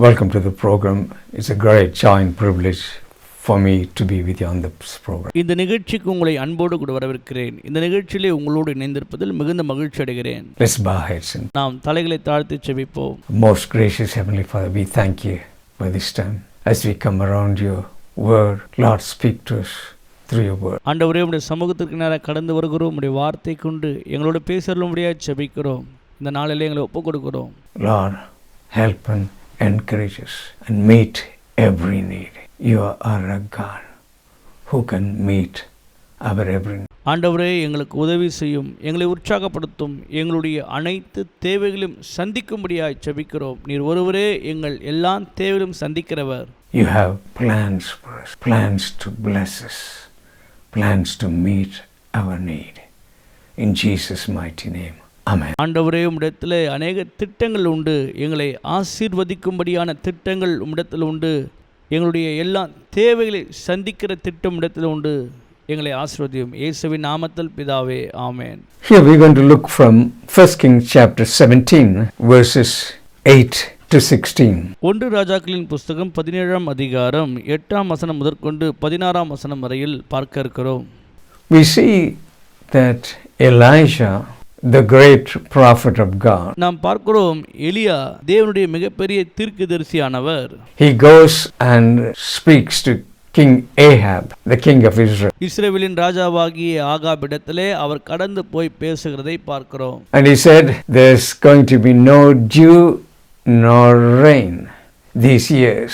Welcome to the program. It's a great joy and privilege for me to be with you on this program. இந்த நிகழ்ச்சிக்கு உங்களை அன்போடு கூட வரவேற்கிறேன். இந்த நிகழ்ச்சியிலே உங்களோடு இணைந்திருப்பதில் மிகுந்த மகிழ்ச்சி அடைகிறேன். Let's bow our heads and நாம் தலைகளை தாழ்த்தி ஜெபிப்போம். Most gracious Heavenly Father, we thank you for this time as we come around your word. Lord, speak to us through your word. ஆண்டவரே, உம்முடைய சமூகத்திற்கு நேராக கடந்து வருகிறோம். உம்முடைய வார்த்தை கொண்டு எங்களோட பேசலும்படியாக ஜெபிக்கிறோம். இந்த நாளிலே எங்களை ஒப்புக் கொடுக்கிறோம். Lord, help and encourage us and meet every need. You are a God who can meet our every need. ஆண்டவரே, எங்களுக்கு உதவி செய்யும், எங்களை உற்சாகப்படுத்தும், எங்களுடைய அனைத்து தேவைகளையும் சந்திக்கும்படியாக ஜெபிக்கிறோம். நீர் ஒருவரே எங்கள் எல்லா தேவைகளையும் சந்திக்கிறவர். You have plans for us, plans to bless us, plans to meet our need. In Jesus' mighty name. Amen. ஆண்டவரே, உம்மிடத்தில் அநேக திட்டங்கள் உண்டு. எங்களை ஆசீர்வதிக்கும்படியான திட்டங்கள் உம்மிடத்தில் உண்டு. எங்களுடைய எல்லா தேவைகளை சந்திக்கிற திட்டம் உம்மிடத்தில் உண்டு. எங்களை ஆசீர்வதியும். இயேசுவின் நாமத்தில் பிதாவே, ஆமென். Here we are going to look from 1 Kings chapter 17 verses 8 to 16. 1 ராஜாக்களின் புஸ்தகம் 17ஆம் அதிகாரம் 8ஆம் வசனம் முதற்கொண்டு 16ஆம் வசனம் வரையில் பார்க்க இருக்கிறோம். We see that Elijah, the great prophet of God, நாம் பார்க்கிறோம், எலியா தேவனுடைய மிகப்பெரிய தீர்க்கதரிசியானவர். he goes and speaks to King Ahab, the king of Israel. இஸ்ரவேலின் ராஜாவாகிய ஆகாபிடத்திலே அவர் கடந்து போய் பேசுகிறதை பார்க்கிறோம். And he said, there's going to be no dew nor rain these years,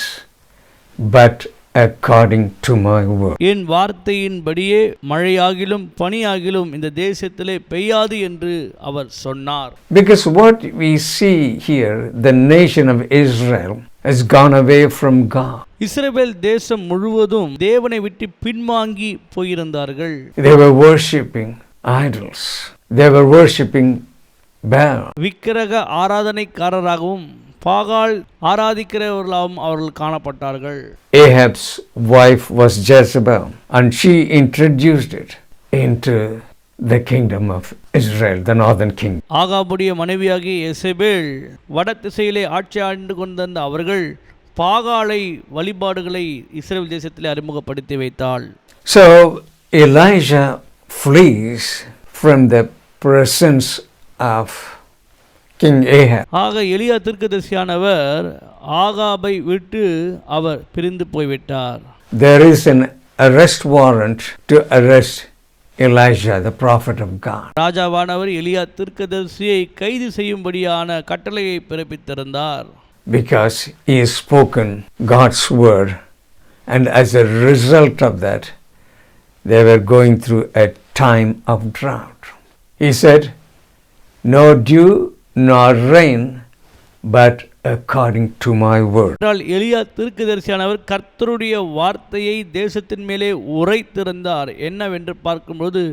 but according to my word. என் வார்த்தையின்படியே மழையாகிலும் பனியாகிலும் இந்த தேசத்திலே பெய்யாது என்று அவர் சொன்னார். Because what we see here, the nation of Israel has gone away from God. இஸ்ரவேல் தேசம் முழுவதும் தேவனை விட்டு பின்வாங்கி போயிருந்தார்கள். They were worshipping idols. They were worshipping Baal. விக்கிரக ஆராதனைக்காரராகவும் பாகால் ஆராதிக்கிறவர்களாகவும் அவர்கள் காணப்பட்டார்கள். Ahab's wife was Jezebel, and she introduced it into the kingdom of Israel, the northern kingdom. ஆகாபுடைய மனைவியாகிய எசபேல் வட திசையிலே ஆட்சி ஆண்டு கொண்டிருந்த அவர்கள் பாகாலை வழிபாடுகளை இஸ்ரவேல் தேசத்திலே அறிமுகப்படுத்தி வைத்தாள். So Elijah flees from the presence of King Ahab. ஆக எலியா தீர்க்கதரிசியானவர் ஆகாபை விட்டு அவர் பிரிந்து போய்விட்டார். There is an arrest warrant to arrest Elijah, the prophet of God. ராஜாவானவர் எலியா தீர்க்கதரிசியை கைது செய்யும்படியான கட்டளையை பிறப்பித்திருந்தார். Because he has spoken God's word, and as a result of that, they were going through a time of drought. He said, no dew nor rain, but according to my word. எலியா தீர்க்கதரிசியானவர் கர்த்தருடைய வார்த்தையை தேசத்தின் மேலே உரைத்திருந்தார். என்னவென்று பார்க்கும்போது,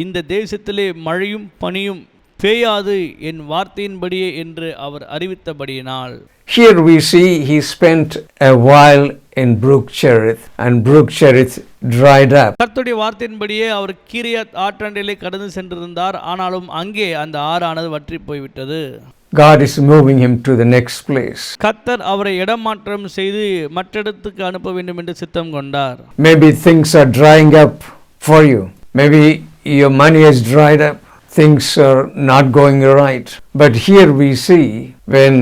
இந்த தேசத்திலே மழையும் பனியும் பெய்யாது என் வார்த்தையின்படியே என்று அவர் அறிவித்தபடியினால். Here we see he spent a while in Brook Cherith, and Brook Cherith dried up. கர்த்தருடைய வார்த்தையின்படியே அவர் கீரியாத் ஆற்றண்டிலே கடந்து சென்றிருந்தார். ஆனாலும் அங்கே அந்த ஆறானது வற்றி போய்விட்டது. God is moving him to the next place. கர்த்தர் அவரை இடமாற்றம் செய்து மற்ற இடத்துக்கு அனுப்ப வேண்டும் என்று சித்தம் கொண்டார். Maybe things are drying up for you. Maybe your money has dried up. Things are not going right. But here we see when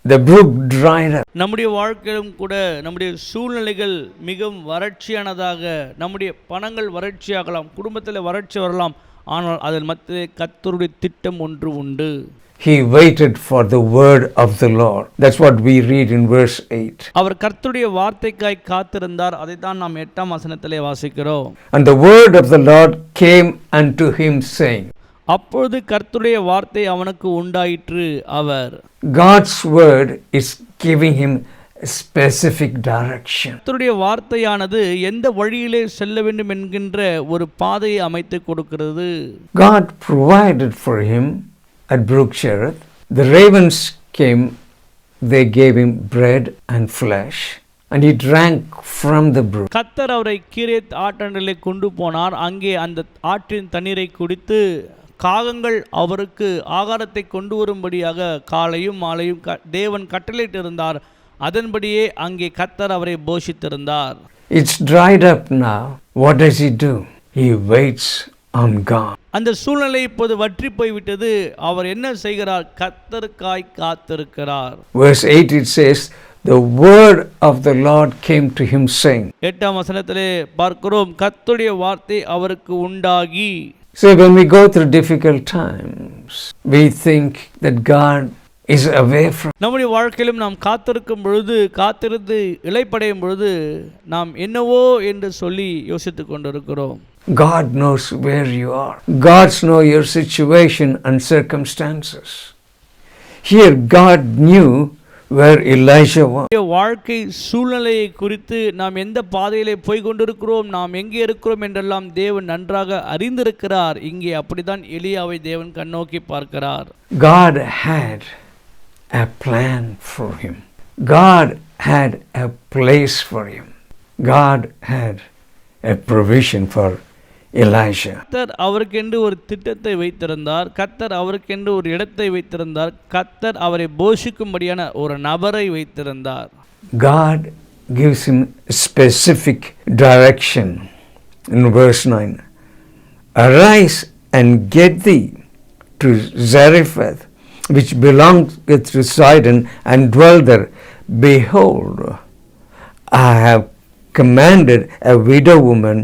the brook dried up. நம்முடைய வாழ்க்கையிலும் கூட நம்முடைய சூழ்நிலைகள் மிகவும் வறட்சியானதாக, நம்முடைய பணங்கள் வறட்சியாகலாம், குடும்பத்தில் வறட்சி வரலாம். ஆனால் அதில் மத்திய கர்த்தருடைய திட்டம் ஒன்று உண்டு. He waited for the word of the Lord. That's what we read in verse 8. அவர் கர்த்தருடைய வார்த்தைக்காய் காத்திருந்தார். அதை தான் நாம் 8ஆம் வசனத்திலே வாசிக்கிறோம். And the word of the Lord came unto him saying. அப்பொழுது கர்த்தருடைய வார்த்தை அவனுக்கு உண்டாயிற்று. அவர் God's word is giving him a specific direction. கர்த்தருடைய வார்த்தையானது எந்த வழியிலே செல்ல வேண்டும் என்கின்ற ஒரு பாதையை அமைத்து கொடுக்கிறது. God provided for him at Brook Cherith. The ravens came, they gave him bread and flesh, and he drank from the brook. கர்த்தர் அவரை கீரேத் ஆற்றண்டிலே கொண்டு போனார். அங்கே அந்த ஆற்றின் தண்ணீரை குடித்து காகங்கள் அவருக்கு ஆகாரத்தை கொண்டு வரும்படியாக காலையும் மாலையும் தேவன் கட்டளையிட்டிருந்தார். அதன்படியே அங்கே கர்த்தர் அவரை போஷித்திருந்தார். It's dried up now. What does he do? He waits on God. அந்த சூழ்நிலை இப்போது வற்றி போய்விட்டது. அவர் என்ன செய்கிறார்? கர்த்தருக்காய் காத்திருக்கிறார். Verse 8 it says, the word of the Lord came to him saying. 8ஆம் வசனத்திலே பார்க்கிறோம், கர்த்தருடைய வார்த்தை அவருக்கு உண்டாகி. So when we go through difficult times, we think that God is away from. நம்முடைய வாழ்க்கையிலும் நாம் காத்திருக்கும் பொழுது, காத்திருந்து இளைப்படையும் பொழுது நாம் என்னவோ என்று சொல்லி யோசித்துக் கொண்டிருக்கிறோம். God knows where you are. God knows your situation and circumstances. Here God knew where Elijah was. வாழ்க்கை சூழ்நிலையை குறித்து நாம் எந்த பாதையிலே போய் கொண்டிருக்கிறோம், நாம் எங்கே இருக்கிறோம் என்றெல்லாம் தேவன் நன்றாக அறிந்திருக்கிறார். இங்கே அப்படித்தான் எலியாவை தேவன் கண்ணோக்கி பார்க்கிறார். God had a plan for him. God had a place for him. God had a provision for Elijah. கர்த்தர் அவருக்கென்று ஒரு திட்டத்தை வைத்திருந்தார். கர்த்தர் அவருக்கென்று ஒரு இடத்தை வைத்திருந்தார். கர்த்தர் அவரை போஷிக்கும்படியான ஒரு நபரை வைத்திருந்தார். God gives him specific direction in verse 9. Arise and get thee to Zarephath, which belongeth to Sidon, and dwell there. Behold, I have commanded a widow woman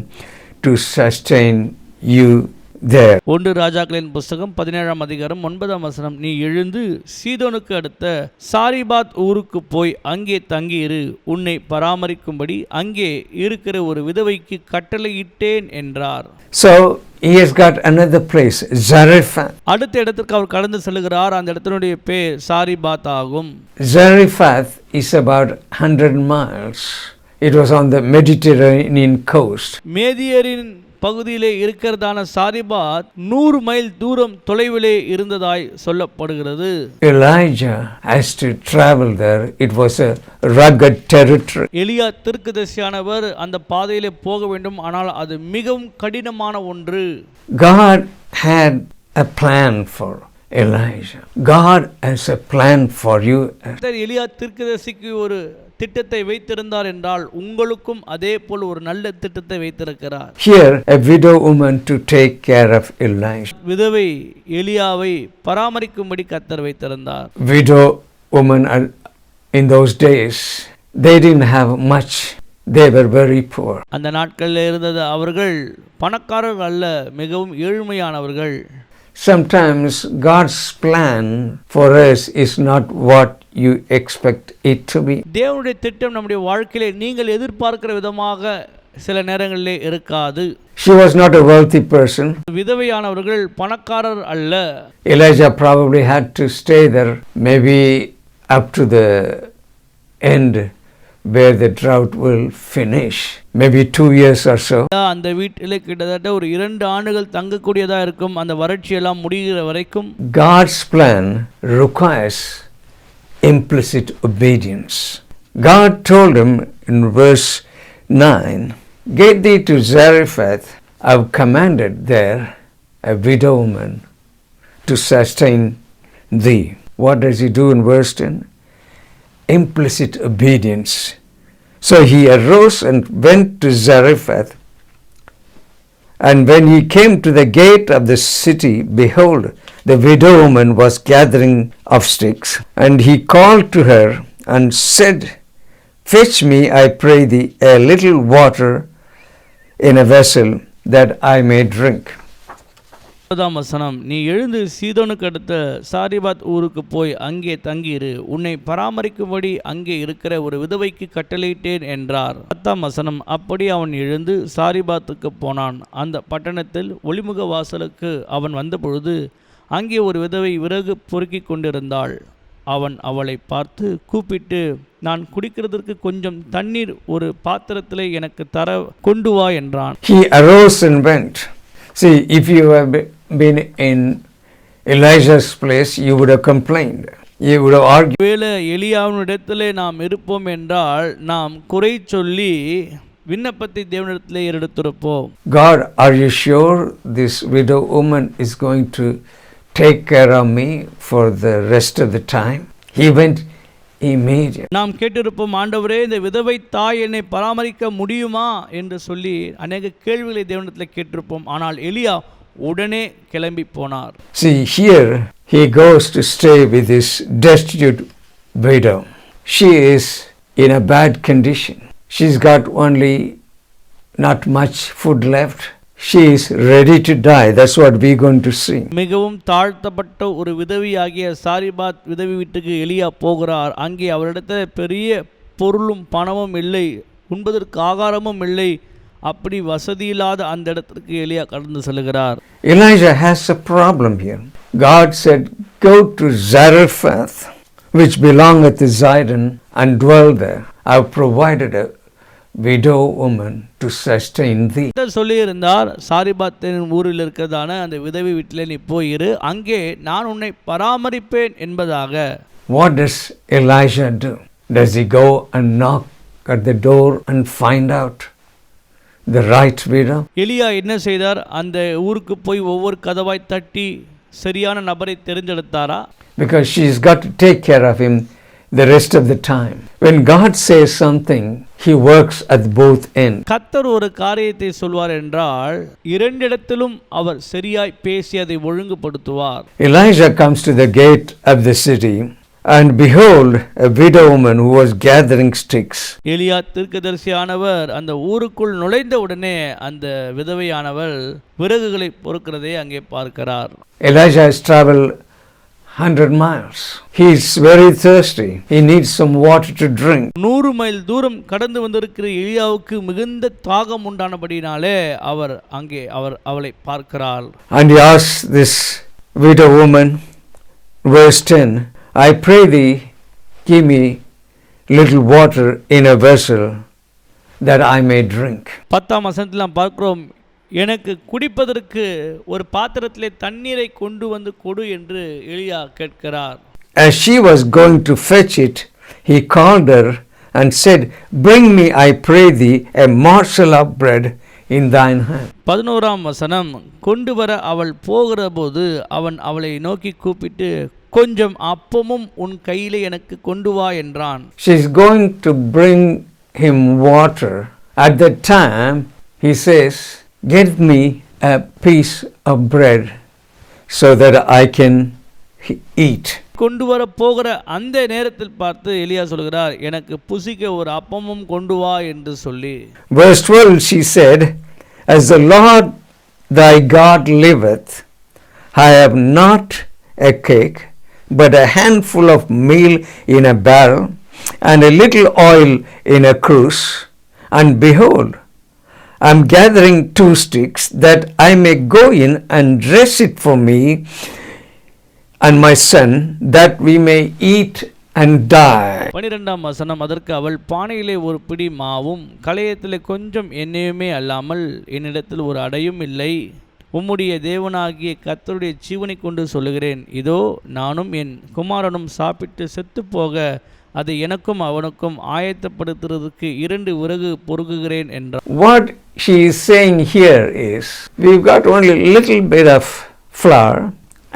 to sustain you there. 1 ராஜாக்களின் புஸ்தகம் 17ஆம் அதிகாரம் 9ஆம் வசனம். நீ எழுந்து சீதோனுக்கு அடுத்த சாரிபாத் ஊருக்கு போய் அங்கே தங்கியிரு, உன்னை பராமரிக்கும்படி அங்கே இருக்கிற ஒரு விதவைக்கு கட்டளையிட்டேன் என்றார். So he has got another place, Zarephath. அடுத்த இடத்திற்கு அவர் கடந்து செல்கிறார். அந்த இடத்தினுடைய பேர் சாரிபாத் ஆகும். Zarephath is about 100 miles. It was on the Mediterranean coast. மேதியரின் பகுதியிலே இருக்கிறதான சாரிபாத் 100 மைல் தூரம் தொலைவிலே இருந்ததாய் சொல்லப்படுகிறது. Elijah has to travel there. It was a rugged territory. எலியா தீர்க்கதரிசியானவர் அந்த பாதையிலே போக வேண்டும், ஆனால் அது மிகவும் கடினமான ஒன்று. God had a plan for Elijah. God has a plan for you. எலியா தீர்க்கதரிசிக்கு ஒரு திட்டத்தை வைத்திருந்தார் என்றால் உங்களுக்கும் அதே போல் ஒரு நல்ல திட்டத்தை வைத்திருக்கிறார். Here a widow woman to take care of Elijah. விதவை எலியாவை பராமரிக்கும்படி கர்த்தர் வைத்திருந்தார். Widow woman in those days, they didn't have much. They were very poor. அந்த நாட்களில் இருந்தது அவர்கள் பணக்காரர்கள் அல்ல, மிகவும் ஏழ்மையானவர்கள். Sometimes God's plan for us is not what you expect it to be. தேவனுடைய திட்டம் நம்முடைய வாழ்க்கையிலே நீங்கள் எதிர்பார்க்கிற விதமாக சில நேரங்களிலே இருக்காது. She was not a wealthy person. விதவையானவர்கள் பணக்காரர் அல்ல. Elijah probably had to stay there maybe up to the end where the drought will finish, maybe 2 years or so. அந்த வீட்டிலே கிட்டத்தட்ட ஒரு 2 ஆண்டுகள் தங்கக்கூடியதா இருக்கும், அந்த வறட்சி எல்லாம் முடிகிற வரைக்கும். God's plan requires implicit obedience. God told him in verse 9, get thee to Zarephath, I have commanded there a widow woman to sustain thee. What does he do in verse 10? Implicit obedience. So he arose and went to Zarephath. And when he came to the gate of the city, behold, the widow woman was gathering of sticks. And he called to her and said, fetch me, I pray thee, a little water in a vessel, that I may drink. வசனம். நீ எழுந்து சீதோனுக்கு அடுத்த சாரிபாத் ஊருக்கு போய் அங்கே தங்கியிரு, உன்னை பராமரிக்கும்படி அங்கே இருக்கிற ஒரு விதவைக்கு கட்டளையிட்டேன் என்றார். 10ஆம் வசனம். அப்படி அவன் எழுந்து சாரிபாத்துக்கு போனான். அந்த பட்டணத்தில் ஒளிமுக வாசலுக்கு அவன் வந்தபொழுது அங்கே ஒரு விதவை விறகு பொறுக்கிக் கொண்டிருந்தாள். அவன் அவளை பார்த்து கூப்பிட்டு, நான் குடிக்கிறதற்கு கொஞ்சம் தண்ணீர் ஒரு பாத்திரத்திலே எனக்கு தர கொண்டு வா என்றான். He arose and went. See, if you have been in Elijah's place, you would have complained. You would have argued. வேளை எலியாவினிடத்திலே நாம் இருப்போம் என்றால் நாம் குறை சொல்லி விண்ணப்பத்தை தேவனிடத்திலே எடுத்திருப்போம். God, are you sure this widow woman is going to take care of me for the rest of the time? He went immediately. நாம் கேட்டிருப்போம், ஆண்டவரே இந்த விதவை தாய் என்னை பராமரிக்க முடியுமா என்று சொல்லி அநேக கேள்விகளை தேவனிடத்தில் கேட்டிருப்போம். ஆனால் எலியா உடனே கிளம்பி போனார். See, here he goes to stay with his destitute widow. She is in a bad condition. She's got only not much food left. She is ready to die. That's what we're going to see. மிகவும் தாழ்த்தப்பட்ட ஒரு விதவியாகிய சாரிபாத் விதவி வீட்டுக்கு எலியா போகிறார். அங்கே அவரிடத்தில் பெரிய பொருளும் பணமும் இல்லை, உண்பதற்கு ஆகாரமும் இல்லை. அப்படி வசதியில்லாத அந்த இடத்திற்கு எலியா கடந்து செல்கிறார். Elijah has a problem here. God said, go to Zarephath, which belongeth to Zidon, and dwell there. I have provided a widow woman to sustain thee. சொல்லியிருந்தார், சாரிபாத்தின் ஊரில் இருக்கிறதான அந்த விதவி வீட்டில் நீ போயிரு, அங்கே நான் உன்னை பராமரிப்பேன் என்பதாக. What does Elijah do? Does he go and knock at the door and find out the right widow? எலியா என்ன செய்தார்? அந்த ஊருக்கு போய் ஒவ்வொரு கதவாய் தட்டி சரியான நபரை தெரிஞ்செடுத்தாரா? Because she's got to take care of him the rest of the time. When God says something, he works at both ends. கர்த்தர் ஒரு காரியத்தை சொல்வார் என்றால் இரண்டிடத்திலும் அவர் சரியாய் பேசி அதை ஒழுங்குபடுத்துவார். Elijah comes to the gate of the city, and behold, a widow woman who was gathering sticks. எலியா தீர்க்கதரிசியானவர் அந்த ஊருக்குள் நுழைந்த உடனே அந்த விதவையானவள் விறகுகளை பொறுக்கிறதை அங்கே பார்க்கிறார். Elijah has traveled 100 miles. He is very thirsty. He needs some water to drink. 100 mile தூரம் கடந்து வந்திருக்கிற எலியாவுக்கு மிகுந்த தாகம் உண்டானபடினாலே அவர் அங்கே அவளை பார்க்கிறார். And he asks this widow woman, verse 10, I pray thee, give me little water in a vessel that I may drink. 10 வசனத்தில் நாம் பார்க்கிறோம், எனக்கு குடிப்பதற்கு ஒரு பாத்திரத்திலே தண்ணீரை கொண்டு வந்து கொடு என்று எலியா கேட்கிறார். As she was going to fetch it, he called her and said, bring me, I pray thee, a morsel of bread in thine hand. 11 வசனம், கொண்டு வர அவள் போகிற போது அவன் அவளை நோக்கி கூப்பிட்டு, கொஞ்சம் அப்பமும் உன் கையிலே எனக்கு கொண்டு வா என்றான். She is going to bring him water. At that time, he says, get me a piece of bread so that I can eat. கொண்டு வர போகிற அந்த நேரத்தில் பார்த்து எலியா சொல்கிறார், எனக்கு புசிக்க ஒரு அப்பமும் கொண்டு வா என்று சொல்லி. Verse 12, she said, as the Lord thy God liveth, I have not a cake, but a handful of meal in a barrel, and a little oil in a cruse, and behold, I am gathering 2 sticks, that I may go in and dress it for me and my son, that we may eat and die. 12 வசனம், அதற்கு அவள், பானையிலே ஒரு பிடி மாவும் களையத்திலே கொஞ்சம் எண்ணெயுமே அல்லாமல் என்னிடத்தில் ஒரு அடையும் இல்லை. உம்முடைய தேவனாகிய கர்த்தருடைய ஜீவனை கொண்டு சொல்லுகிறேன், இதோ நானும் என் குமாரனும் சாப்பிட்டு செத்து போக அதை எனக்கும் அவனுக்கும் ஆயத்தப்படுத்துறதுக்கு 2 விறகு பொறுக்குகிறேன் என்றார். What she is saying here is, we've got only little bit of flour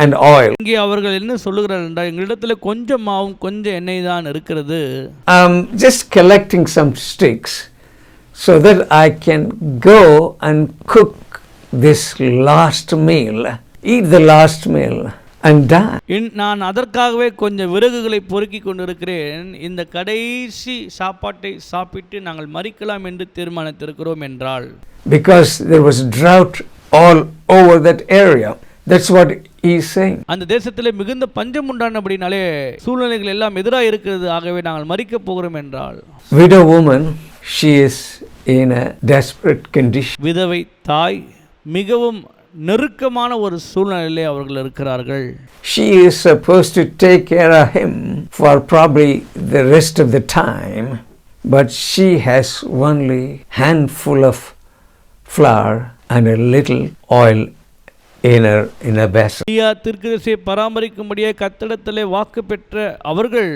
and oil. இங்கே அவர்கள் என்ன சொல்லுகிறார்கள் என்றால், எங்களிடத்தில் கொஞ்சம் மாவும் கொஞ்சம் எண்ணெய் தான் இருக்கிறது. Just collecting some sticks so that I can go and cook this last meal, eat the last meal and die. நான் அதற்காகவே கொஞ்சம் விறகுகளை பொறுக்கி கொண்டிருக்கிறேன், இந்த கடைசி சாப்பாட்டை சாப்பிட்டு நாங்கள் மரிக்கலாம் என்று தீர்மானித்திருக்கிறோம் என்றால். Because there was drought all over that area. That's what he is saying. அந்த தேசத்திலே மிகுந்த பஞ்சம் உண்டானபடினாலே சூழ்நிலைகள் எல்லாம் எதிராக இருக்கிறது, ஆகவே நாங்கள் மரிக்க போகிறோம் என்றால். Widow woman, she is in a desperate condition. விதவை தாய் மிகவும் நெருக்கமான ஒரு சூழ்நிலையிலே அவர்கள் இருக்கிறார்கள். She is supposed to take care of him for probably the rest of the time, but she has only handful of flour and a little oil in a vessel. எலியா தீர்க்கதரிசியை பராமரிக்கும்படியாக கர்த்தரிடத்திலே வாக்கு பெற்ற அவர்கள்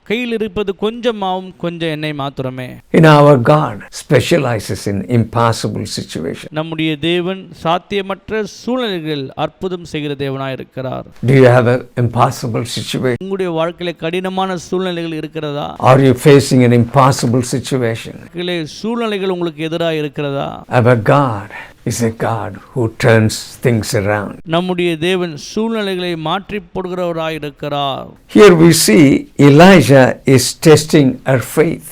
கையில் இருப்பது கொஞ்சம் மாவும் கொஞ்சம் எண்ணெய் மாத்திரமே. Our God specializes in impossible situations. நம்முடைய தேவன் சாத்தியமற்ற சூழ்நிலைகளில் அற்புதம் செய்கிற தேவனாய் இருக்கிறார். Do you have an impossible situation? உங்களுடைய வாழ்க்கையில கடினமான சூழ்நிலைகள் இருக்கிறதா? Are you facing an impossible situation? சூழ்நிலைகள் உங்களுக்கு எதிராக இருக்கிறதா? Our God is a God who turns things around. நம்முடைய தேவன் சூழ்நிலைகளை மாற்றி போடுகிறவராய் இருக்கிறார். Here we see Elijah is testing her faith.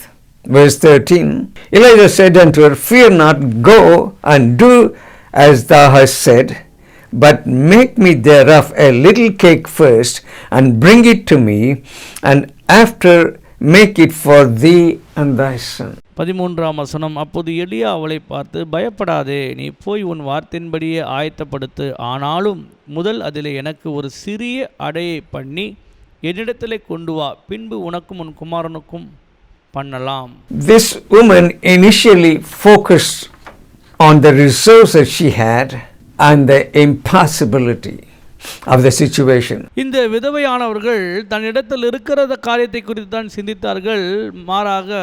Verse 13, Elijah said unto her, Fear not, go and do as thou hast said, but make me thereof a little cake first, and bring it to me, and after make it for thee and thy son. 13ஆம் வசனம். அப்போது எலியா அவளை பார்த்து, பயப்படாதே, நீ போய் உன் வார்த்தையின்படியே ஆயத்தப்படுத்து, ஆனாலும் முதல் அதிலே எனக்கு ஒரு சிறிய அடையை பண்ணி என்னிடத்திலே கொண்டு வா, பின்பு உனக்கும் உன் குமாரனுக்கும் பண்ணலாம். This woman initially focused on the resources that she had and the impossibility of the situation. இந்த விதவையானவர்கள் தன்னிடத்தில் இருக்கிற காரியத்தை குறித்து தான் சிந்தித்தார்கள், மாறாக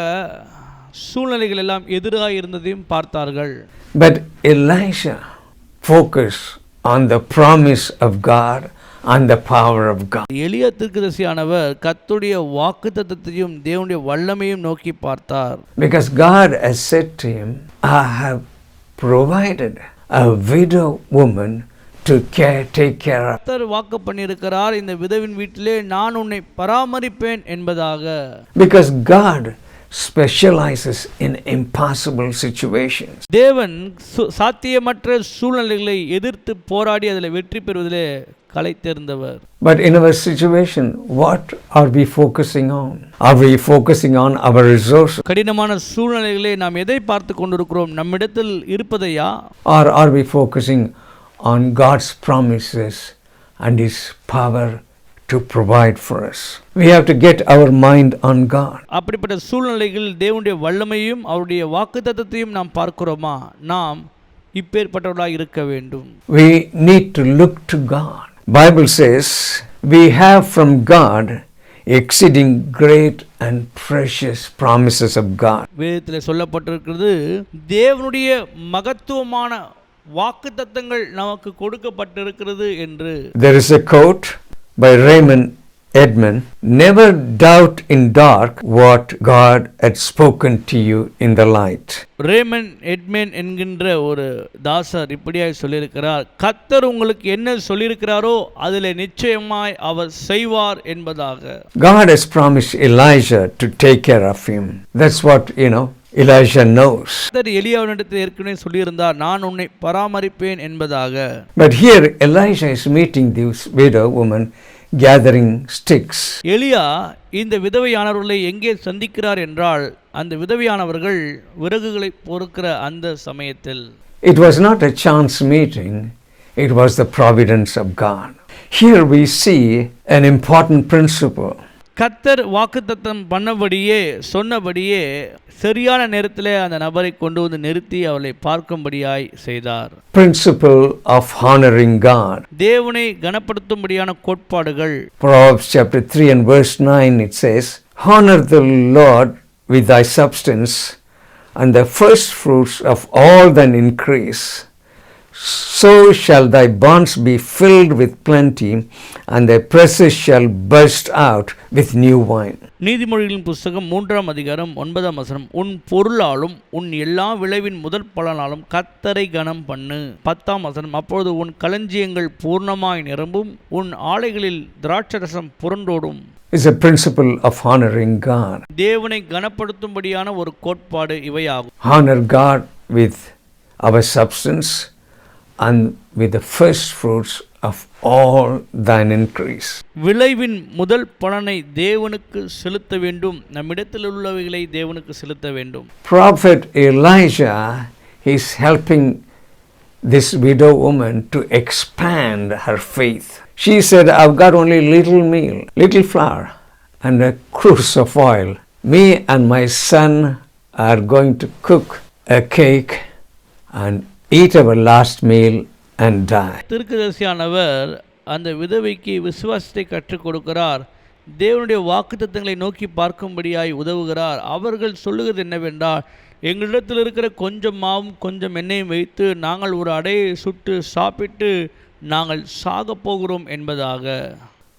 சூழ்நிலைகள் எல்லாம் எதிராக இருந்ததையும் பார்த்தார்கள். But Elisha focused on the promise of God and the power of God. எலியா தீர்க்கதரிசியானவர் கர்த்தருடைய வாக்குத்தத்தத்தையும் தேவனுடைய வல்லமையும் நோக்கி பார்த்தார். Because God has said to him, I have provided a widow woman to take care of. கர்த்தர் வாக்கு பண்ணியிருக்கிறார், இந்த விதவின் வீட்டிலே நான் உன்னை பராமரிப்பேன் என்பதாக. Because God specializes in impossible situations. தேவன் சாத்தியமற்ற சூழ்நிலைகளை எதிர்த்து போராடி அதில் வெற்றி பெறுவதிலே கலை தேர்ந்தவர். But in our situation, what are we focusing on? Are we focusing on our resources? கடினமான சூழ்நிலைகளை நாம் எதை பார்த்து கொண்டிருக்கிறோம்? நம்மிடத்தில் இருப்பதையா? Or are we focusing on God's promises and His power to provide for us? We have to get our mind on God. அப்படிப்பட்ட சூழ்நிலைகளில் தேவனுடைய வல்லமையும் அவருடைய வாக்குத்தத்தத்தையும் நாம் பார்க்கிறோமா? நாம் இப்பேற்பட்டவர்களாக இருக்க வேண்டும். We need to look to God. Bible says we have from God exceeding great and precious promises of God. வேதத்தில் சொல்லப்பட்டிருக்கிறது, தேவனுடைய மகத்துவமான வாக்குத்தத்தங்கள் நமக்கு கொடுக்கப்பட்டிருக்கிறது என்று. There is a quote by Raymond Edman, never doubt in dark what God had spoken to you in the light. Raymond Edman என்கின்ற ஒரு தாசர் இப்படியாய் சொல்லியிருக்கிறார், கர்த்தர் உங்களுக்கு என்ன சொல்லியிருக்கிறாரோ அதில் நிச்சயமாய் அவர் செய்வார் என்பதாக. God has promised Elijah to take care of him. That's what, Elijah knows. கர்த்தர் எலியாவினிடத்தில் ஏற்கனவே சொல்லியிருந்தார், நான் உன்னை பராமரிப்பேன் என்பதாக. But here Elijah is meeting this widow woman gathering sticks. எலியா இந்த விதவையானவர்களை எங்கே சந்திக்கிறார் என்றால், அந்த விதவையானவர்கள் விறகுகளை பொறுக்கிற அந்த சமயத்தில். It was not a chance meeting, it was the providence of God. Here we see an important principle. கர்த்தர் வாக்குத்தத்தம் சொன்னபடியே சரியான நேரத்தில் அந்த நபரை கொண்டு வந்து நிறுத்தி அவளை பார்க்கும்படியாய் செய்தார். Principle of honoring God. தேவனை கனப்படுத்தும்படியான கோட்பாடுகள். Proverbs chapter 3 and verse 9 it says, honor the Lord with thy substance and the first fruits of all thine increase. So shall thy barns be filled with plenty, and thy presses shall burst out with new wine. நீதிமொழிகளின் புஸ்தகம் 3ஆம் அதிகாரம் 9ஆம் வசனம். உன் பொருளாலும் உன் எல்லா விளைவின் முதல் பலனாலும் கர்த்தரை கனம் பண்ணு. 10ஆம் வசனம். அப்பொழுது உன் களஞ்சியங்கள் பூர்ணமாய் நிரம்பும், உன் ஆலைகளில் திராட்சரசம் புரண்டோடும். Is a principle of honoring God. தேவனை கனப்படுத்தும்படியான ஒரு கோட்பாடு இவையாகும். Honor God with our substance and with the first fruits of all thine increase. விளைவின் முதல் பலனை தேவனுக்கு செலுத்த வேண்டும். நம்மிடத்தில் உள்ளவைகளை தேவனுக்கு செலுத்த வேண்டும். Prophet Elijah is helping this widow woman to expand her faith. She said, I've got only little meal, little flour, and a cruse of oil. Me and my son are going to cook a cake and eat our last meal and die. தீர்க்கதரிசியானவர் அந்த விதவைக்கு விசுவாசத்தை கற்றுக் கொடுக்கிறார். தேவனுடைய வாக்குத்தத்தங்களை நோக்கி பார்க்கும்படியாய் உதவுகிறார். அவர்கள் சொல்லுகிறது என்னவென்றால், எங்களிடத்தில் இருக்கிற கொஞ்சம் மாவும் கொஞ்சம் எண்ணெயும் வைத்து நாங்கள் ஒரு அடையை சுட்டு சாப்பிட்டு நாங்கள் சாக போகிறோம் என்பதாக.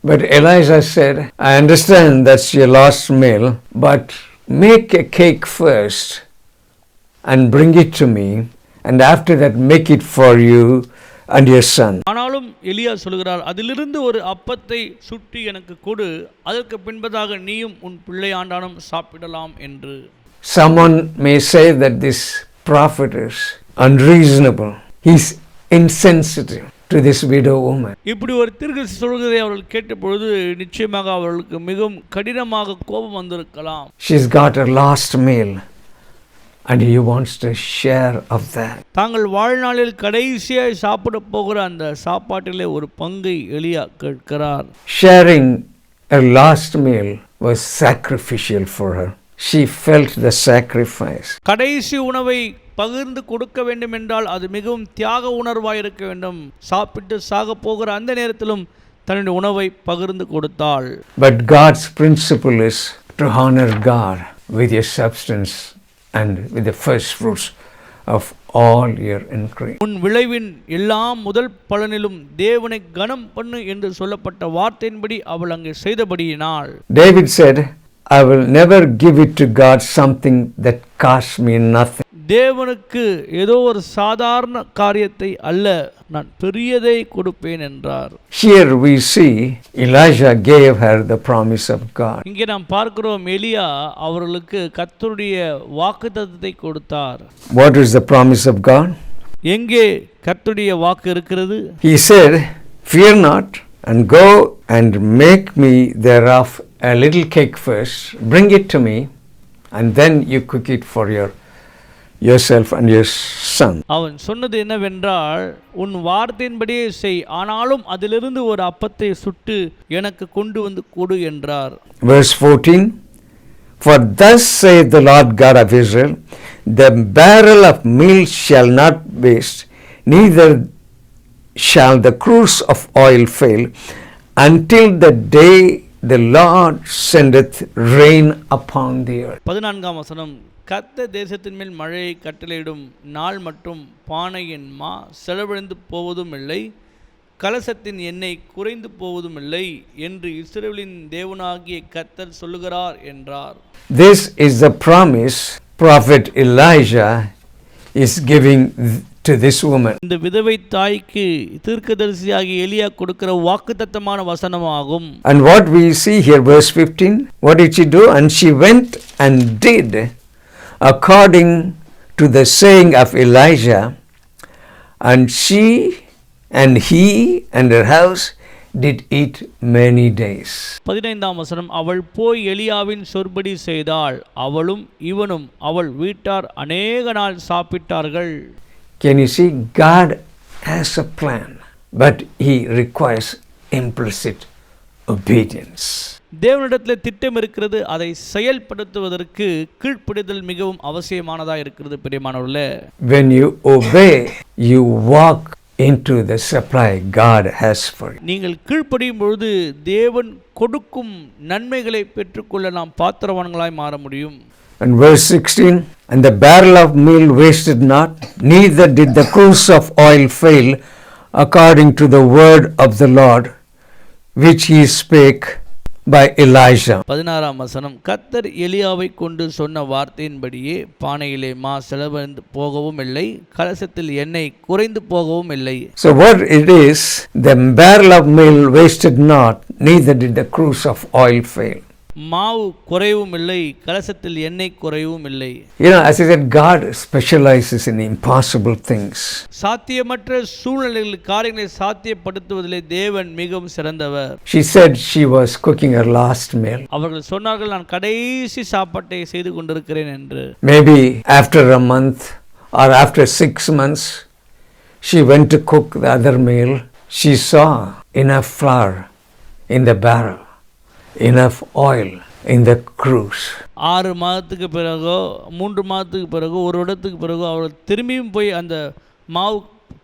But Elijah said, I understand that's your last meal, but make a cake first and bring it to me, and after that make it for you and your son. ஆனாலும் எலியா சொல்கிறார், அதிலிருந்து ஒரு அப்பத்தை சுட்டி எனக்கு கொடு, அதற்கு பின்பதாக நீயும் உன் பிள்ளை ஆண்டானும் சாப்பிடலாம் என்று. Someone may say that this prophet is unreasonable. He's insensitive to this widow woman. இப்படி ஒரு தீர்க்கதரிசி சொல்கிறதை அவர்கள் கேட்ட பொழுது நிச்சயமாக அவர்களுக்கு மிகவும் கடினமாக கோபம் வந்திருக்கலாம். She's got her last meal and he wants to share of that. தாங்கள் வாழ்நாளில் கடைசியாய் சாப்பிட போகிற அந்த சாப்பாட்டிலே ஒரு பங்கை எலியா கேட்கிறார். Sharing her last meal was sacrificial for her. She felt the sacrifice. கடைசி உணவை பகிர்ந்து கொடுக்க வேண்டும் என்றால் அது மிகவும் தியாக உணர்வாய் இருக்க வேண்டும். சாப்பிட்டு சாக போகிற அந்த நேரத்திலும் தன்னுடைய உணவை பகிர்ந்து கொடுத்தாள். But God's principle is to honor God with your substance and with the first fruits of all your increase. உன் விளைவின் எல்லா முதல் பலனிலும் தேவனை கனம் பண்ணு என்று சொல்லப்பட்ட வார்த்தையின்படி அவள் அங்கே செய்தபடியினால். David said, I will never give it to God something that costs me nothing. தேவனுக்கு ஏதோ ஒரு சாதாரண காரியத்தை அல்ல, நான் பெரியதை கொடுப்பேன் என்றார். Here we see Elijah gave her the promise of God. இங்கே நாம் பார்க்கிறோம், எலியா அவர்களுக்கு கர்த்தருடைய வாக்குத்தத்தத்தை கொடுத்தார். What is the promise of God? எங்கே கர்த்தருடைய வாக்கு இருக்கிறது? He said, fear not, and go and make me thereof a little cake first, bring it to me, and then you cook it for yourself and your son. அவன் சொன்னது என்னவென்றால், உன் வார்த்தையின்படியே செய், ஆனாலும் அதிலிருந்து ஒரு அப்பத்தை சுட்டு எனக்கு கொண்டு வந்து கொடு என்றார். Verse 14, for thus saith the Lord God of Israel, the barrel of meal shall not waste, neither shall the cruse of oil fail, until the day the Lord sendeth rain upon the earth. 14ஆம் வசனம், கர்த்தர் தேசத்தின் மேல் மழையை கட்டளையிடும் நாள் மற்றும் பானையின் மா செலவழிந்து போவதும் இல்லை, கலசத்தின் எண்ணெய் குறைந்து போவதும் இல்லை என்று இஸ்ரவேலின் தேவனாகிய கர்த்தர் சொல்லுகிறார் என்றார். This is the promise prophet Elijah is giving to this woman. இந்த விதவை தாய்க்கு தீர்க்கதரிசியாகிய எலியா கொடுக்கிற வாக்குத்தத்தமான வசனமாகும். And what we see here, verse 15, what did she do? And she went and did according to the saying of Elijah, and she and he and her house did eat many days. 15ஆம் வசனம், அவள் போய் எலியாவின் சொற்படி செய்தாள், அவளும் இவனும் அவள் வீட்டார் அநேக நாள் சாப்பிட்டார்கள். Can you see? God has a plan, but he requires implicit obedience. தேவனிடத்தில் திட்டம் இருக்கிறது, அதை செயல்படுத்துவதற்கு கீழ்ப்படிதல் மிகவும் அவசியமானதாக இருக்கிறது. பிரியமானவர்களே, When you obey, you walk into the supply God has for you. நீங்கள் கீழ்ப்படியும் பொழுது தேவன் கொடுக்கும் நன்மைகளை பெற்றுக்கொள்ள நாம் பாத்திரவான்களாய் மாற முடியும். And verse 16, and the barrel of meal wasted not, neither did the cruse of oil fail, according to the word of the Lord, which he spake by Elijah. 16ஆம் வசனம், கர்த்தர் எலியாவை கொண்டு சொன்ன வார்த்தையின்படியே பானையிலே மா செலவழிந்து போகவும் இல்லை, கலசத்தில் எண்ணெய் குறைந்து போகவும் இல்லை. So what it is, the barrel of meal wasted not, neither did the cruse of oil fail. மாவு குறைவும் இல்லை, கலசத்தில் எண்ணெய் குறைவும் இல்லை. You know, as I said, God specializes in impossible things. சாத்தியமற்ற சூழ்நிலைகளில் காரியங்களை சாத்தியப்படுத்துவதிலே தேவன் மிகவும் சிறந்தவர். She said she was cooking her last meal. அவர்கள் சொன்னார்கள், நான் கடைசி சாப்பாட்டை செய்து கொண்டிருக்கிறேன் என்று. Maybe after a month or after 6 months, she went to cook the other meal. She saw enough flour in the barrel, enough oil in the cruse. 6 மாதத்துக்கு பிறகோ 3 மாதத்துக்கு பிறகோ ஒரு இடத்துக்கு பிறகோ அவர்கள் திரும்பியும் போய் அந்த மாவு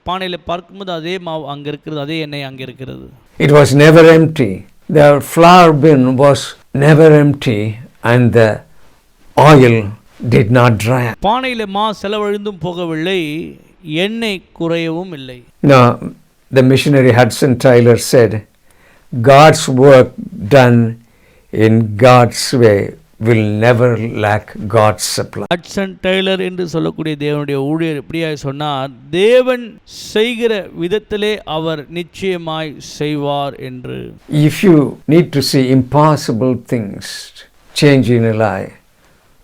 பானையில் பார்க்கும்போது அதே மாவு அங்கே இருக்கிறது, அதே எண்ணெய் அங்கே இருக்கிறது. It was never empty. The flour bin was never empty and the oil did not dry up. பானையில் மா செலவழிந்தும் போகவில்லை, எண்ணெய் குறையவும் இல்லை. Now, the missionary Hudson Taylor said, God's work done in God's way will never lack God's supply. Hudson Taylor என்று சொல்லக்கூடிய தேவனுடைய ஊழியர் இப்படியாய் சொன்னார், தேவன் செய்கிற விதத்திலே அவர் நிச்சயமாய் செய்வார் என்று. If you need to see impossible things change in a life,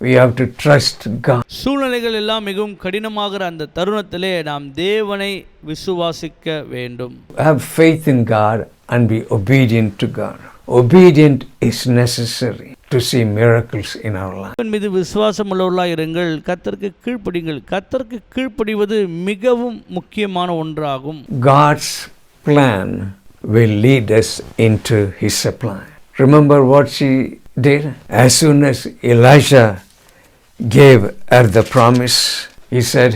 we have to trust God. சூழ்நிலைகள் எல்லாம் மிகவும் கடினமாகிற அந்த தருணத்திலே நாம் தேவனை விசுவாசிக்க வேண்டும். Have faith in God and be obedient to God. Obedient is necessary to see miracles in our life. தேவன் மீது விசுவாசம் உள்ளவர்களாய் இருங்கள், கர்த்தருக்கு கீழ்ப்படியுங்கள். கர்த்தருக்கு கீழ்ப்படிவது மிகவும் முக்கியமான ஒன்றாகும். God's plan will lead us into His supply. Remember what she did? As soon as Elijah gave her the promise, he said,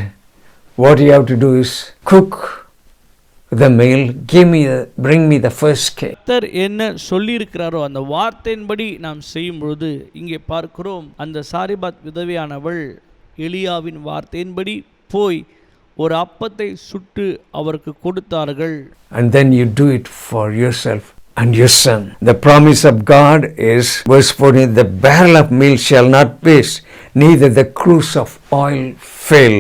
what you have to do is cook the meal, bring me the first cake. கர்த்தர் என்ன சொல்லியிருக்கிறாரோ அந்த வார்த்தையின்படி நாம் செய்யும் பொழுது இங்கே பார்க்கிறோம், அந்த சாரிபாத் விதவையானவள் எலியாவின் வார்த்தையின்படி போய் ஒரு அப்பத்தை சுட்டு அவருக்கு கொடுத்தார்கள். And then you do it for yourself and your son. The promise of God is, verse 14, the barrel of meal shall not waste, neither the cruse of oil fail,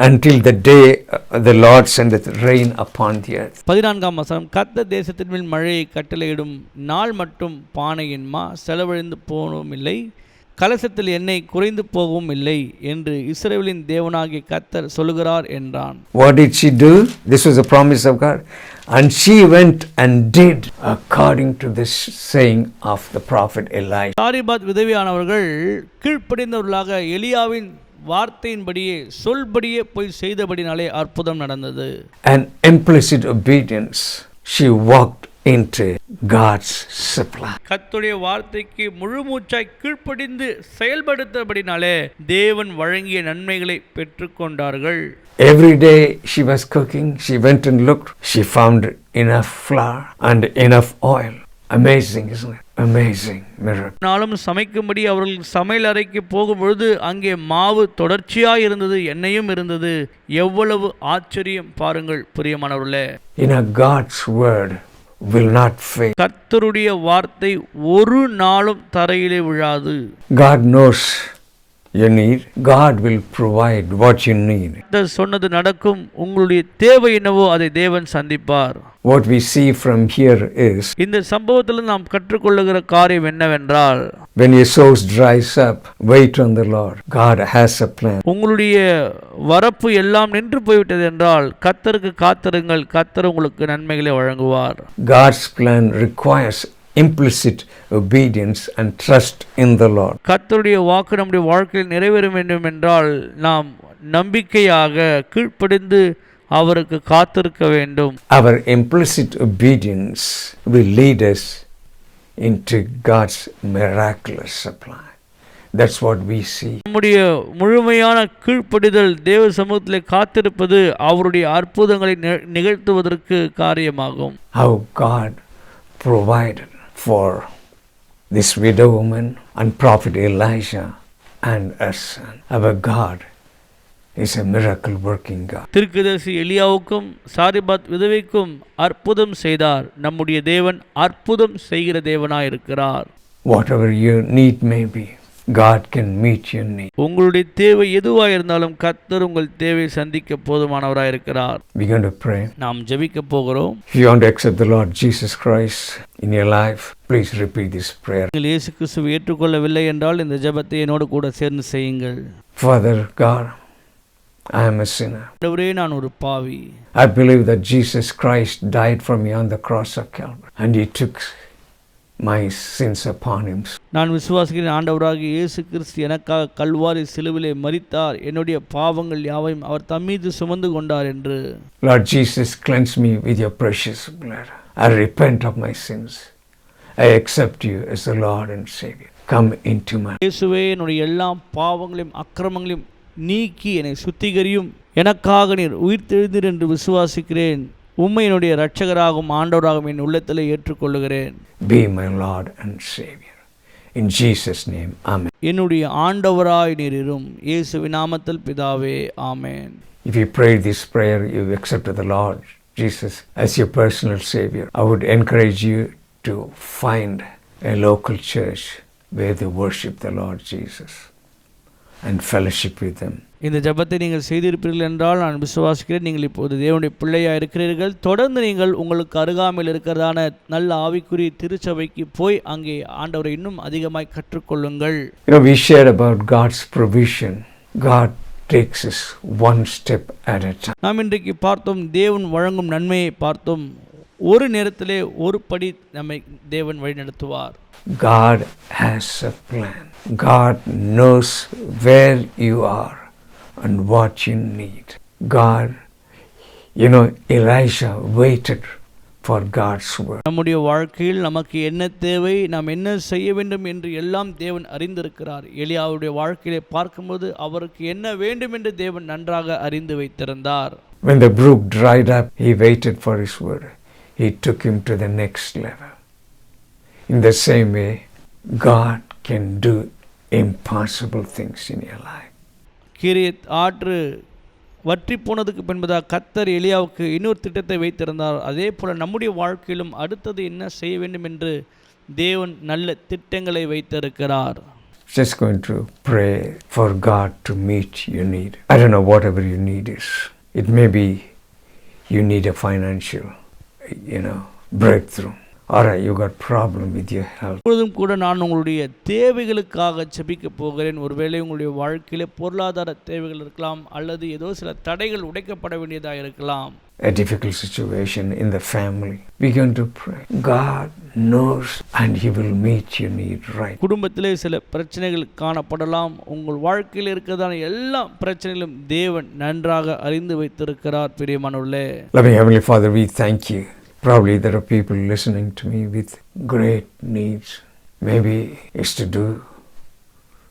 until the day the Lord sendeth rain upon the earth. 14ஆம் வசனம், கர்த்தர் தேசத்தின் மேல் மழையை கட்டளையிடும் நாள் மட்டும் பானையின் மா செலவழிந்து போகவும் இல்லை, கலசத்தில் எண்ணெய் குறைந்து போகவும் இல்லை என்று இஸ்ரவேலின் தேவனாகிய கர்த்தர் சொல்லுகிறார் என்றான். What did she do? This was a promise of God. And she went and did according to this saying of the prophet Elijah. சாரிபாத் விதவையானவர்கள் கீழ்ப்படிந்தவர்களாக எலியாவின் வார்த்தையின்படியே சொல்படியே போய் செய்தபடினாலே அற்புதம் நடந்தது. And implicit obedience, she walked into God's supply. கர்த்தருடைய வார்த்தைக்கு முழுமூச்சாய் கீழ்ப்படிந்து செயல்படுத்தபடினாலே தேவன் வழங்கிய நன்மைகளை பெற்றுக்கொண்டார்கள். Every day she was cooking, she went and looked, she found enough flour and enough oil. Amazing, isn't it? Amazing miracle. நாளும் சமைக்கும்படி அவர்கள் சமையல் அறைக்கு போகும்பொழுது அங்கே மாவு தொடர்ச்சியாக இருந்தது, எண்ணெயும் இருந்தது. எவ்வளவு ஆச்சரியம் பாருங்கள் பிரியமானவர்களே. God's word will not fail. கர்த்தருடைய வார்த்தை ஒரு நாளும் தரையிலே விழாது. God knows you need. God will provide what you need. சொன்னது நடக்கும். உங்களுடைய தேவை என்னவோ அதை தேவன் சந்திப்பார். What we see from here is, இந்த சம்பவத்தில் நாம் கற்றுக்கொள்ளுகிற காரியம் என்னவென்றால், when your source dries up, wait on the Lord. God has a plan. உங்களுடைய வரப்பு எல்லாம் நின்று போய்விட்டது என்றால் கர்த்தருக்கு காத்திருங்கள், கர்த்தர் உங்களுக்கு நன்மைகளை வழங்குவார். God's plan requires implicit obedience and trust in the Lord. கர்த்தருடைய வாக்கு நம்முடைய வாழ்க்கையில் நிறைவேற வேண்டும் என்றால் நாம் நம்பிக்கையாக கீழ்ப்படிந்து அவருக்கு காத்திருக்க வேண்டும். Our implicit obedience will lead us into God's miraculous supply. That's what we see. நம்முடைய முழுமையான கீழ்ப்படிதல் தேவ சமூகத்திலே காத்திருப்பது அவருடைய அற்புதங்களை நிகழ்த்துவதற்கு காரியமாகும். How God provided for this widow woman and prophet Elijah and her son. Our God is a miracle working God. தீர்க்கதரிசி எலியாவுக்கும் சாரிபாத் விதவைக்கும் அற்புதம் செய்தார். நம்முடைய தேவன் அற்புதம் செய்கிற தேவனாய் இருக்கிறார். Whatever your need may be, God can meet your need. உங்களுடைய தேவை எதுவாக இருந்தாலும் கர்த்தர் உங்கள் தேவையை சந்திக்க போதுமானவராய் இருக்கிறார். We're going to pray. நாம் ஜெபிக்க போகிறோம். If you want to accept the Lord Jesus Christ in your life, please repeat this prayer. நீங்கள் இயேசு கிறிஸ்துவை ஏற்றுக்கொள்ளவில்லை என்றால் இந்த ஜெபத்தை என்னோடு கூட சேர்ந்து செய்யுங்கள். Father God, I am a sinner. ஆண்டவரே, நான் ஒரு பாவி. I believe that Jesus Christ died for me on the cross of Calvary and He took my sins upon Him. நான் விசுவாசிக்கிறேன், ஆண்டவராகிய இயேசு கிறிஸ்து எனக்காக கல்வாரி சிலுவிலே மரித்தார், என்னுடைய பாவங்கள் யாவையும் அவர் தம்மீது சுமந்து கொண்டார் என்று. Lord Jesus, cleanse me with your precious blood. I repent of my sins. I accept you as the Lord and Savior. Come into my life. இயேசுவே, என்னுடைய எல்லா பாவங்களையும் அக்கிரமங்களையும் நீக்கி என்னை சுத்திகரியும், எனக்காக நீர் உயிர்த்தெழுந்தீர் என்று விசுவாசிக்கிறேன். உம்மை என்னுடைய இரட்சகராகவும் ஆண்டவராகவும் என் உள்ளத்தில் ஏற்றுக்கொள்ளுகிறேன். Be my Lord and Savior. In Jesus' name, Amen. என்னுடைய ஆண்டவராய் நீர் இரும். இயேசுவின் நாமத்தில் பிதாவே, ஆமென். If you prayed this prayer, you accepted the Lord Jesus as your personal Savior, I would encourage you to find a local church where they worship the Lord Jesus and fellowship with them. இந்த ஜெபத்தை நீங்கள் செய்திருப்பீர்கள் என்றால் நான் விசுவாசிக்கிறேன். நீங்கள் இப்போது தேவனுடைய பிள்ளையாக இருக்கிறீர்கள். தொடர்ந்து நீங்கள் உங்களுக்கு அருகாமையில் இருக்கிறதான நல்ல ஆவிக்குரிய திருச்சபைக்கு போய் அங்கே ஆண்டவரை இன்னும் அதிகமாய் கற்றுக்கொள்ளுங்கள். We shared about God's provision. God takes us one step at a time. நாம் இன்றைக்கு பார்த்தோம், தேவன் வழங்கும் நன்மையை பார்த்தோம். ஒரு நேரத்திலே ஒரு படி நம்மை தேவன் வழிநடத்துவார். God has a plan. God knows where you are and what you need. God, Elijah waited for God's word. நம்முடைய வாழ்க்கையில் நமக்கு என்ன தேவை, நாம் என்ன செய்ய வேண்டும் என்று எல்லாம் தேவன் அறிந்திருக்கிறார். எலியாவுடைய வாழ்க்கையை பார்க்கும்போது அவருக்கு என்ன வேண்டும் என்று தேவன் நன்றாக அறிந்து வைத்திருந்தார். When the brook dried up, he waited for his word. He took him to the next level. In the same way, God can do impossible things in your life. கீரியத் ஆற்று வற்றி போனதுக்கு பின்பதாக கர்த்தர் எலியாவுக்கு இன்னொரு திட்டத்தை வைத்திருந்தார். அதே போல் நம்முடைய வாழ்க்கையிலும் அடுத்தது என்ன செய்ய வேண்டும் என்று தேவன் நல்ல திட்டங்களை வைத்திருக்கிறார். Just going to pray for God to meet your need. I don't know whatever your need is. It may be you need a financial, breakthrough. Or you got problem with your health. இப்பொழுதும் கூட நான் உங்களுடைய தேவைகளுக்காக ஜெபிக்க போகிறேன். ஒருவேளை உங்களுடைய வாழ்க்கையில பொருளாதார தேவைகள் இருக்கலாம், அல்லது ஏதோ சில தடைகள் உடைக்கப்பட வேண்டியதாக இருக்கலாம். A difficult situation in the family. We're going to pray. God knows and He will meet your need right. குடும்பத்திலே சில பிரச்சனைகள் காணப்படலாம். உங்கள் வாழ்க்கையில் இருக்கிறதான எல்லா பிரச்சனைகளும் தேவன் நன்றாக அறிந்து வைத்திருக்கிறார். பிரியமானவர்களே, Loving Heavenly Father, we thank you. Probably there are people listening to me with great needs. Maybe it's to do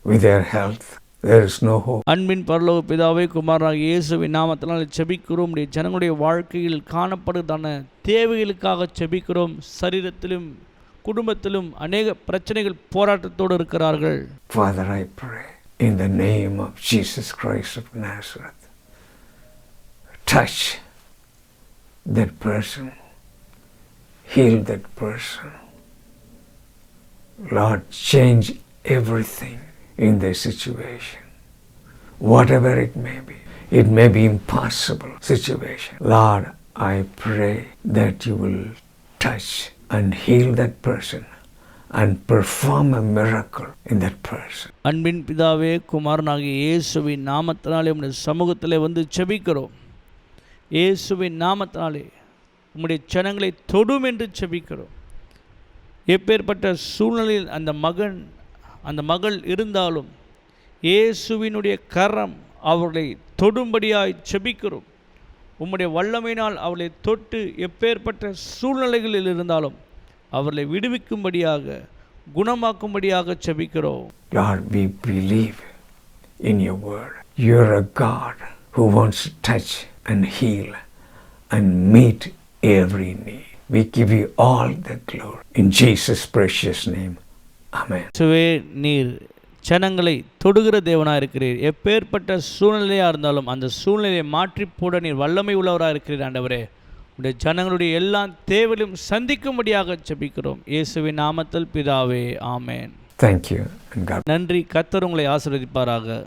with their health. There is no hope. அன்பின் பரலோக பிதாவே, குமாரனாகிய இயேசுவின் நாமத்தினால் ஜெபிக்கிறோம். உடைய ஜனங்களுடைய வாழ்க்கையில் காணப்படுவதான தேவைகளுக்காக ஜெபிக்கிறோம். சரீரத்திலும் குடும்பத்திலும் அநேக பிரச்சனைகள் போராட்டத்தோடு இருக்கிறார்கள். Father, I pray in the name of Jesus Christ of Nazareth, touch that person. Heal that person. Lord, change everything in their situation. Whatever it may be. It may be impossible situation. Lord, I pray that you will touch and heal that person and perform a miracle in that person. அன்பின் பிதாவே, குமாரனாகிய இயேசுவின் நாமத்தினாலே உம்முடைய சமூகத்திலே வந்து ஜெபிக்கிறோம். இயேசுவின் நாமத்தினாலே உம்முடைய ஜனங்களை தொடும் என்று ஜெபிக்கிறோம். எப்பேற்பட்ட சூழ்நிலையில் அந்த மகள் இருந்தாலும் இயேசுவினுடைய கரம் அவர்களை தொடும்படியாய் ஜெபிக்கிறோம். உம்முடைய வல்லமையினால் அவர்களை தொட்டு எப்பேற்பட்ட சூழ்நிலைகளில் இருந்தாலும் அவர்களை விடுவிக்கும்படியாக, குணமாக்கும்படியாக ஜெபிக்கிறோம். Lord, we believe in your word. You're a God who wants to touch and heal and meet every need. We give you all the glory. In Jesus' precious name, Amen. சுவே, நீர் ஜனங்களை தொடுகிற தேவனாக இருக்கிறீர். எப்பேற்பட்ட சூழ்நிலையாக இருந்தாலும் அந்த சூழ்நிலையை மாற்றி போட நீர் வல்லமை உள்ளவராக இருக்கிறீர். ஆண்டவரே, உடைய ஜனங்களுடைய எல்லா தேவையும் சந்திக்கும்படியாக ஜெபிக்கிறோம். இயேசுவின் நாமத்தில் பிதாவே, ஆமென். Thank you and God. நன்றி. கர்த்தர் உங்களை ஆசீர்வதிப்பாராக.